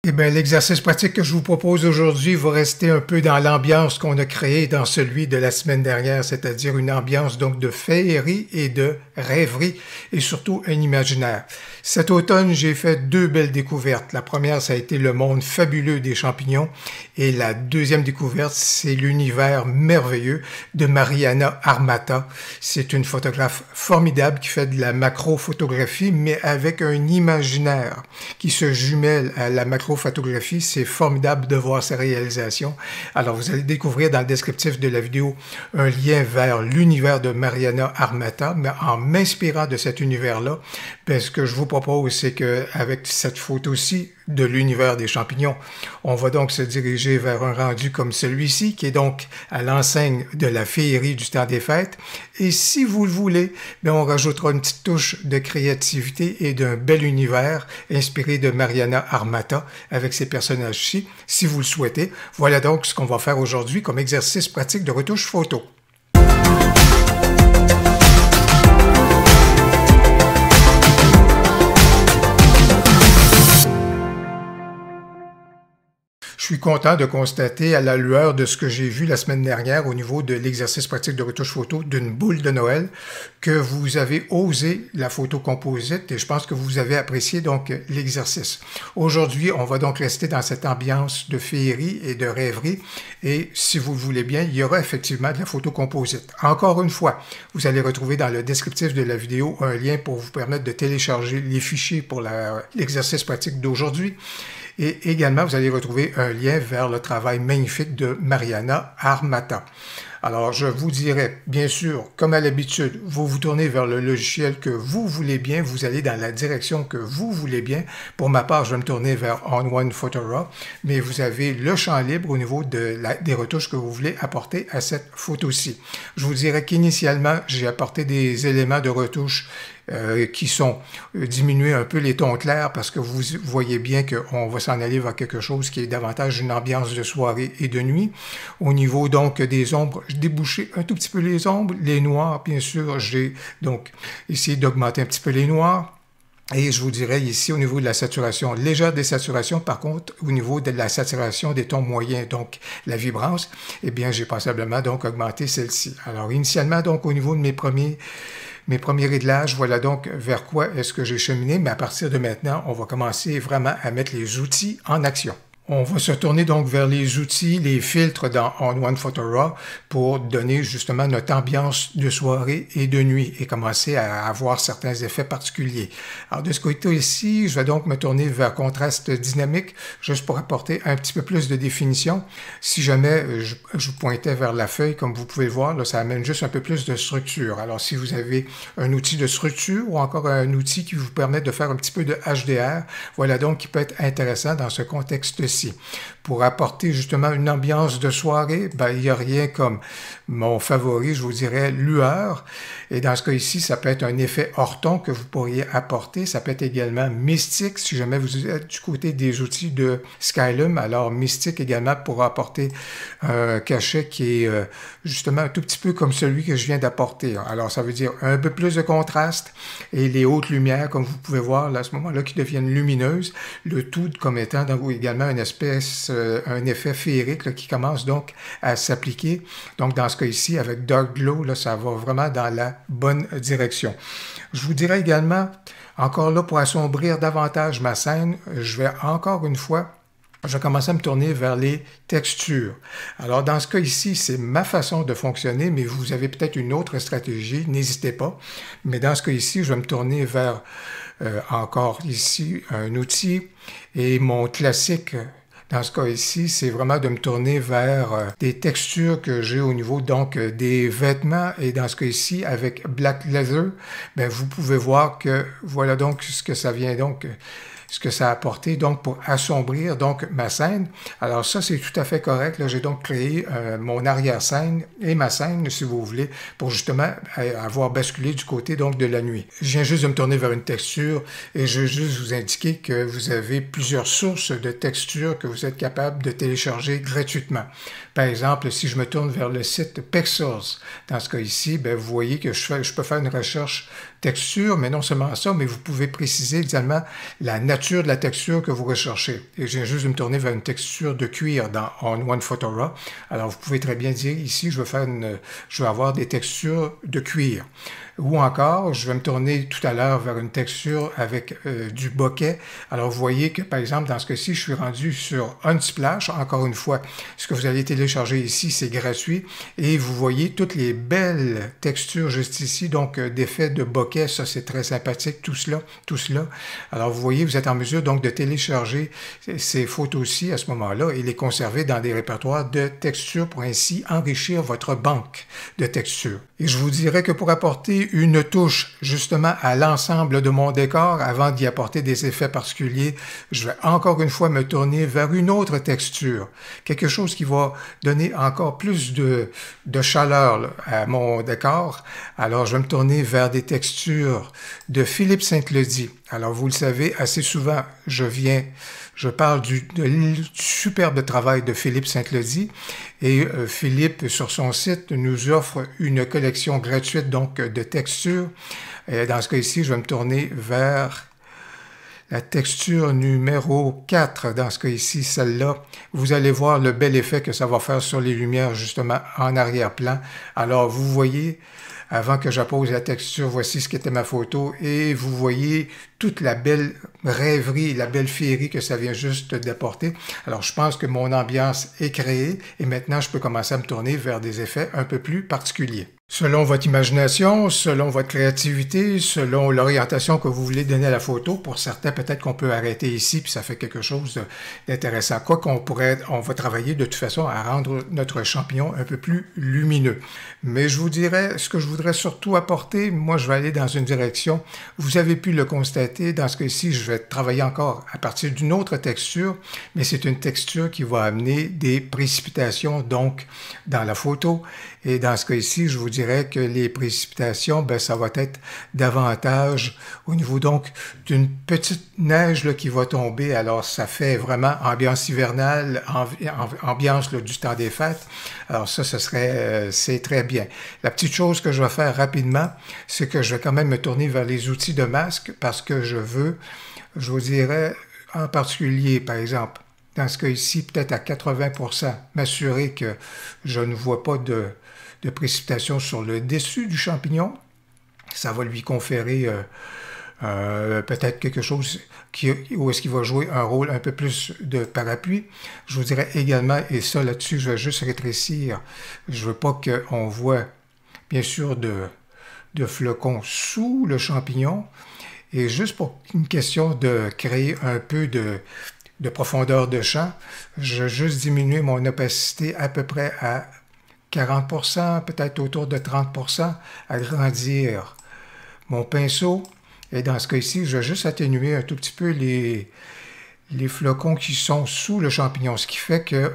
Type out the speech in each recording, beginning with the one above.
Eh bien, l'exercice pratique que je vous propose aujourd'hui va rester un peu dans l'ambiance qu'on a créée dans celui de la semaine dernière, c'est-à-dire une ambiance donc de féerie et de rêverie et surtout un imaginaire. Cet automne, j'ai fait deux belles découvertes. La première, ça a été le monde fabuleux des champignons et la deuxième découverte, c'est l'univers merveilleux de Mariana Armata. C'est une photographe formidable qui fait de la macro-photographie, mais avec un imaginaire qui se jumelle à la macro-photographie. C'est formidable de voir ses réalisations. Alors, vous allez découvrir dans le descriptif de la vidéo un lien vers l'univers de Mariana Armata, mais en m'inspirant de cet univers-là, ce que je vous propose, c'est qu'avec cette photo-ci de l'univers des champignons, on va donc se diriger vers un rendu comme celui-ci, qui est donc à l'enseigne de la féerie du temps des fêtes. Et si vous le voulez, on rajoutera une petite touche de créativité et d'un bel univers inspiré de Mariana Armata avec ces personnages-ci, si vous le souhaitez. Voilà donc ce qu'on va faire aujourd'hui comme exercice pratique de retouche photo. Je suis content de constater à la lueur de ce que j'ai vu la semaine dernière au niveau de l'exercice pratique de retouche photo d'une boule de Noël que vous avez osé la photo composite et je pense que vous avez apprécié donc l'exercice. Aujourd'hui, on va donc rester dans cette ambiance de féerie et de rêverie et si vous le voulez bien, il y aura effectivement de la photo composite. Encore une fois, vous allez retrouver dans le descriptif de la vidéo un lien pour vous permettre de télécharger les fichiers pour l'exercice pratique d'aujourd'hui. Et également, vous allez retrouver un lien vers le travail magnifique de Mariana Armata. Alors, je vous dirais, bien sûr, comme à l'habitude, vous vous tournez vers le logiciel que vous voulez bien, vous allez dans la direction que vous voulez bien. Pour ma part, je vais me tourner vers On1 Photora, mais vous avez le champ libre au niveau des retouches que vous voulez apporter à cette photo-ci. Je vous dirais qu'initialement, j'ai apporté des éléments de retouche qui sont diminuer un peu les tons clairs parce que vous voyez bien qu'on va s'en aller vers quelque chose qui est davantage une ambiance de soirée et de nuit. Au niveau donc des ombres, je débouché un tout petit peu les ombres, les noirs bien sûr, j'ai donc essayé d'augmenter un petit peu les noirs. Et je vous dirais ici, au niveau de la saturation, légère désaturation, par contre, au niveau de la saturation des tons moyens, donc la vibrance, eh bien, j'ai passablement donc augmenté celle-ci. Alors, initialement, donc, au niveau de mes premiers réglages, voilà donc vers quoi est-ce que j'ai cheminé, mais à partir de maintenant, on va commencer vraiment à mettre les outils en action. On va se tourner donc vers les outils, les filtres dans On1 Photora pour donner justement notre ambiance de soirée et de nuit et commencer à avoir certains effets particuliers. Alors de ce côté-ci, je vais donc me tourner vers contraste dynamique juste pour apporter un petit peu plus de définition. Si jamais je pointais vers la feuille, comme vous pouvez le voir, là, ça amène juste un peu plus de structure. Alors si vous avez un outil de structure ou encore un outil qui vous permet de faire un petit peu de HDR, voilà donc qui peut être intéressant dans ce contexte-ci. Pour apporter justement une ambiance de soirée, il n'y a rien comme mon favori, je vous dirais, lueur. Et dans ce cas ici, ça peut être un effet hors-ton que vous pourriez apporter. Ça peut être également mystique, si jamais vous êtes du côté des outils de Skylum. Alors, mystique également pour apporter un cachet qui est justement un tout petit peu comme celui que je viens d'apporter. Alors, ça veut dire un peu plus de contraste et les hautes lumières, comme vous pouvez voir là, à ce moment-là, qui deviennent lumineuses. Le tout comme étant donc, également un effet féerique là, qui commence donc à s'appliquer. Donc, dans ce cas ici, avec Dark Glow, là, ça va vraiment dans la bonne direction. Je vous dirais également, encore là, pour assombrir davantage ma scène, je vais encore une fois je vais commencer à me tourner vers les textures. Alors, dans ce cas ici, c'est ma façon de fonctionner, mais vous avez peut-être une autre stratégie, n'hésitez pas. Mais dans ce cas ici, je vais me tourner vers, encore ici, un outil. Et mon classique, dans ce cas ici, c'est vraiment de me tourner vers des textures que j'ai au niveau donc des vêtements. Et dans ce cas ici, avec Black Leather, vous pouvez voir que voilà donc ce que ça vient donc ce que ça a apporté donc pour assombrir donc ma scène. Alors ça, c'est tout à fait correct. Là, j'ai donc créé mon arrière-scène et ma scène, si vous voulez, pour justement avoir basculé du côté donc de la nuit. Je viens juste de me tourner vers une texture et je veux juste vous indiquer que vous avez plusieurs sources de textures que vous êtes capable de télécharger gratuitement. Par exemple, si je me tourne vers le site Pexels, dans ce cas ici, vous voyez que je peux faire une recherche texture, mais non seulement ça, mais vous pouvez préciser également la nature de la texture que vous recherchez. Et je viens juste de me tourner vers une texture de cuir dans On One Photo Raw. Alors, vous pouvez très bien dire ici, je vais avoir des textures de cuir. Ou encore, je vais me tourner tout à l'heure vers une texture avec du bokeh. Alors, vous voyez que, par exemple, dans ce cas-ci, je suis rendu sur Unsplash. Encore une fois, ce que vous allez télécharger ici, c'est gratuit. Et vous voyez toutes les belles textures juste ici, donc d'effets de bokeh. Ça, c'est très sympathique, tout cela. Alors, vous voyez, vous êtes en mesure donc de télécharger ces photos-ci à ce moment-là et les conserver dans des répertoires de textures pour ainsi enrichir votre banque de textures. Et je vous dirais que pour apporter une touche justement à l'ensemble de mon décor, avant d'y apporter des effets particuliers, je vais encore une fois me tourner vers une autre texture, quelque chose qui va donner encore plus de chaleur là, à mon décor. Alors je vais me tourner vers des textures de Philippe Saint-Ledy. Alors vous le savez, assez souvent je parle du superbe travail de Philippe Saint-Ledy et Philippe, sur son site, nous offre une collection gratuite donc de textures. Et dans ce cas-ci, je vais me tourner vers la texture numéro 4, dans ce cas-ci, celle-là. Vous allez voir le bel effet que ça va faire sur les lumières justement en arrière-plan. Alors vous voyez, avant que j'appose la texture, voici ce qu'était ma photo et vous voyez toute la belle rêverie, la belle féerie que ça vient juste d'apporter. Alors, je pense que mon ambiance est créée et maintenant, je peux commencer à me tourner vers des effets un peu plus particuliers. Selon votre imagination, selon votre créativité, selon l'orientation que vous voulez donner à la photo, pour certains, peut-être qu'on peut arrêter ici, puis ça fait quelque chose d'intéressant. Quoi qu'on on va travailler de toute façon à rendre notre champignon un peu plus lumineux. Mais je vous dirais, ce que je voudrais surtout apporter, moi, je vais aller dans une direction, vous avez pu le constater, dans ce cas-ci, je vais travailler encore à partir d'une autre texture, mais c'est une texture qui va amener des précipitations, donc, dans la photo. Et dans ce cas-ci, je vous dirais que les précipitations, ben, ça va être davantage au niveau donc d'une petite neige là, qui va tomber. Alors, ça fait vraiment ambiance hivernale, ambiance là, du temps des fêtes. Alors ça, c'est très bien. La petite chose que je vais faire rapidement, c'est que je vais quand même me tourner vers les outils de masque parce que je vous dirais, en particulier, par exemple, dans ce cas ici, peut-être à 80%, m'assurer que je ne vois pas de précipitation sur le dessus du champignon. Ça va lui conférer peut-être quelque chose où est-ce qu'il va jouer un rôle un peu plus de parapluie. Je vous dirais également, et ça là-dessus, je vais juste rétrécir, je ne veux pas qu'on voit, bien sûr, de flocons sous le champignon. Et juste pour une question de créer un peu de profondeur de champ, je vais juste diminuer mon opacité à peu près à 40%, peut-être autour de 30%, agrandir mon pinceau. Et dans ce cas-ci, je vais juste atténuer un tout petit peu les flocons qui sont sous le champignon, ce qui fait que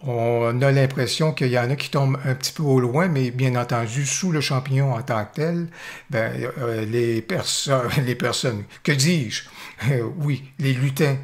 on a l'impression qu'il y en a qui tombent un petit peu au loin, mais bien entendu, sous le champignon en tant que tel, ben, les personnes, que dis-je? Oui, les lutins,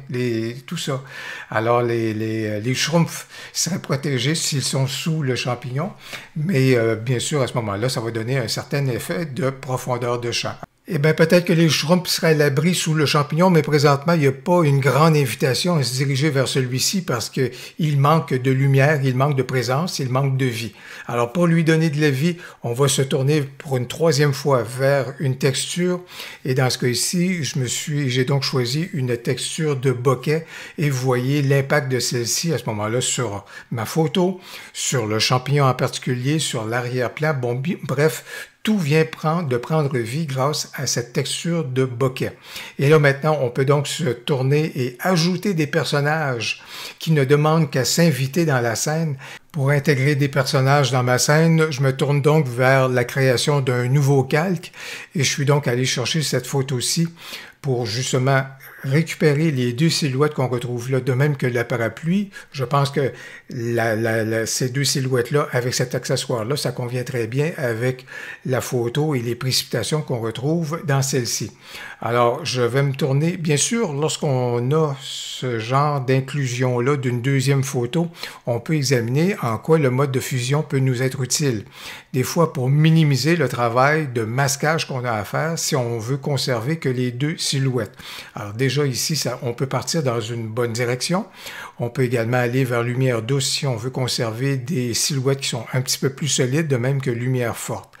tout ça. Alors, les schtroumpfs seraient protégés s'ils sont sous le champignon, mais bien sûr, à ce moment-là, ça va donner un certain effet de profondeur de champ. Eh bien, peut-être que les schtroumpfs seraient à l'abri sous le champignon, mais présentement, il n'y a pas une grande invitation à se diriger vers celui-ci parce qu'il manque de lumière, il manque de présence, il manque de vie. Alors, pour lui donner de la vie, on va se tourner pour une troisième fois vers une texture. Et dans ce cas-ci, j'ai donc choisi une texture de bokeh et vous voyez l'impact de celle-ci à ce moment-là sur ma photo, sur le champignon en particulier, sur l'arrière-plan. Bon, bref, tout vient de prendre vie grâce à cette texture de bokeh. Et là, maintenant, on peut donc se tourner et ajouter des personnages qui ne demandent qu'à s'inviter dans la scène. Pour intégrer des personnages dans ma scène, je me tourne donc vers la création d'un nouveau calque et je suis donc allé chercher cette photo-ci pour justement récupérer les deux silhouettes qu'on retrouve là, de même que la parapluie. Je pense que ces deux silhouettes-là, avec cet accessoire-là, ça convient très bien avec la photo et les précipitations qu'on retrouve dans celle-ci. Alors, je vais me tourner. Bien sûr, lorsqu'on a ce genre d'inclusion-là d'une deuxième photo, on peut examiner en quoi le mode de fusion peut nous être utile. Des fois, pour minimiser le travail de masquage qu'on a à faire si on veut conserver que les deux silhouettes. Alors déjà ici, on peut partir dans une bonne direction. On peut également aller vers lumière douce si on veut conserver des silhouettes qui sont un petit peu plus solides, de même que lumière forte.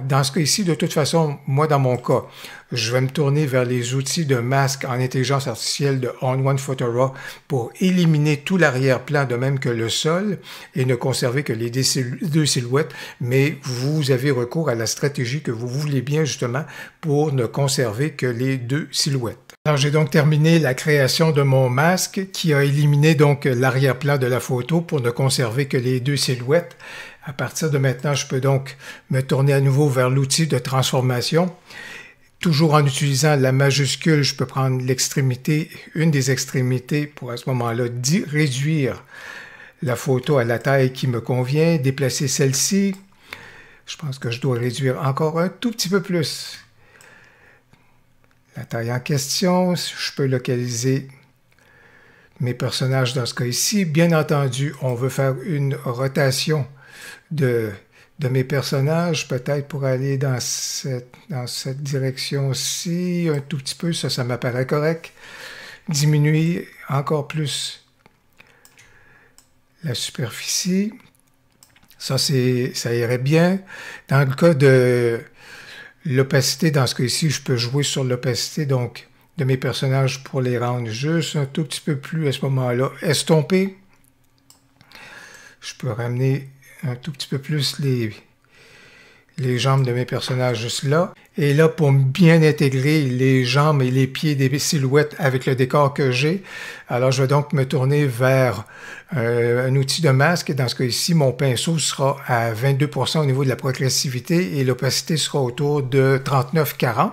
Dans ce cas ici, de toute façon, moi dans mon cas, je vais me tourner vers les outils de masque en intelligence artificielle de ON1 Photo RAW pour éliminer tout l'arrière-plan de même que le sol et ne conserver que les deux silhouettes, mais vous avez recours à la stratégie que vous voulez bien justement pour ne conserver que les deux silhouettes. Alors j'ai donc terminé la création de mon masque qui a éliminé donc l'arrière-plan de la photo pour ne conserver que les deux silhouettes. À partir de maintenant, je peux donc me tourner à nouveau vers l'outil de transformation. Toujours en utilisant la majuscule, je peux prendre l'extrémité, une des extrémités pour à ce moment-là réduire la photo à la taille qui me convient, déplacer celle-ci. Je pense que je dois réduire encore un tout petit peu plus la taille en question. Je peux localiser mes personnages dans ce cas ici. Bien entendu, on veut faire une rotation de mes personnages, peut-être pour aller dans cette direction-ci, un tout petit peu, ça m'apparaît correct. Diminuer encore plus la superficie. Ça irait bien. Dans le cas de l'opacité, dans ce cas-ci, je peux jouer sur l'opacité donc de mes personnages pour les rendre juste un tout petit peu plus à ce moment-là estompés. Je peux ramener un tout petit peu plus les jambes de mes personnages juste là. Et là, pour bien intégrer les jambes et les pieds des silhouettes avec le décor que j'ai, alors je vais donc me tourner vers un outil de masque. Et dans ce cas ici, mon pinceau sera à 22% au niveau de la progressivité et l'opacité sera autour de 39-40.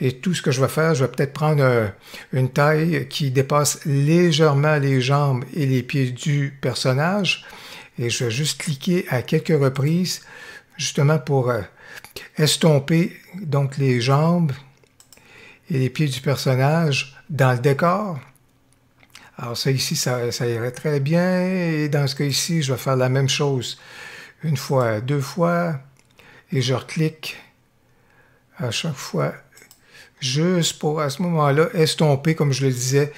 Et tout ce que je vais faire, je vais peut-être prendre une taille qui dépasse légèrement les jambes et les pieds du personnage. Et je vais juste cliquer à quelques reprises, justement pour estomper donc les jambes et les pieds du personnage dans le décor. Alors ça ici, ça irait très bien. Et dans ce cas ici, je vais faire la même chose une fois, deux fois. Et je reclique à chaque fois, juste pour à ce moment-là estomper, comme je le disais,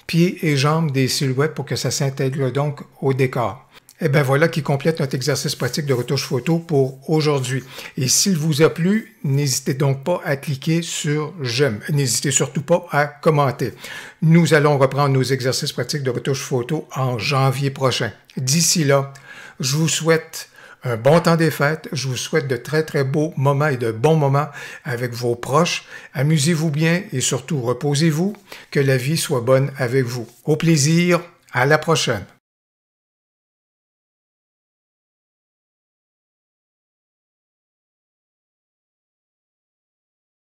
pieds et jambes des silhouettes pour que ça s'intègre donc au décor. Et bien voilà qui complète notre exercice pratique de retouche photo pour aujourd'hui. Et s'il vous a plu, n'hésitez donc pas à cliquer sur j'aime. N'hésitez surtout pas à commenter. Nous allons reprendre nos exercices pratiques de retouche photo en janvier prochain. D'ici là, je vous souhaite un bon temps des fêtes. Je vous souhaite de très très beaux moments et de bons moments avec vos proches. Amusez-vous bien et surtout reposez-vous. Que la vie soit bonne avec vous. Au plaisir, à la prochaine.